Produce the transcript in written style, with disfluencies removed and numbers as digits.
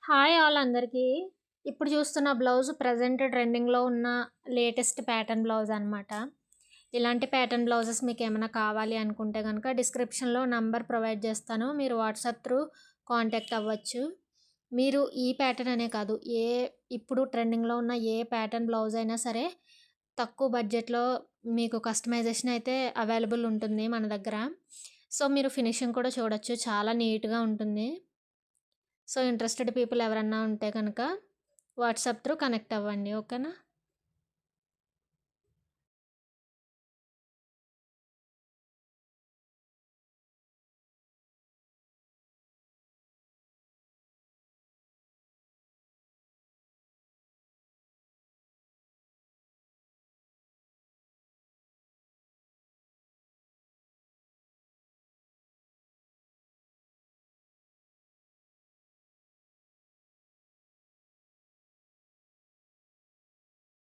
Hi all అందరికీ. ఇప్పుడు చూస్తున్న బ్లౌజ్ ప్రెజెంట్ ట్రెండింగ్‌లో ఉన్న లేటెస్ట్ ప్యాటర్న్ బ్లౌజ్ అనమాట. ఇలాంటి ప్యాటర్న్ బ్లౌజెస్ మీకేమైనా కావాలి అనుకుంటే గనక డిస్క్రిప్షన్‌లో నంబర్ ప్రొవైడ్ చేస్తాను. మీరు వాట్సాప్ త్రూ కాంటాక్ట్ అవ్వచ్చు. మీరు ఈ ప్యాటర్న్ అనే కాదు, ఇప్పుడు ట్రెండింగ్‌లో ఉన్న ఏ ప్యాటర్న్ బ్లౌజ్ అయినా సరే తక్కువ బడ్జెట్‌లో మీకు కస్టమైజేషన్ అయితే అవైలబుల్ ఉంటుంది మన దగ్గర. సో, మీరు ఫినిషింగ్ కూడా చూడొచ్చు. చాలా నీట్‌గా ఉంటుంది. సో, ఇంట్రెస్టెడ్ పీపుల్ ఎవరన్నా ఉంటే కనుక వాట్సాప్ త్రూ కనెక్ట్ అవ్వండి. ఓకేనా?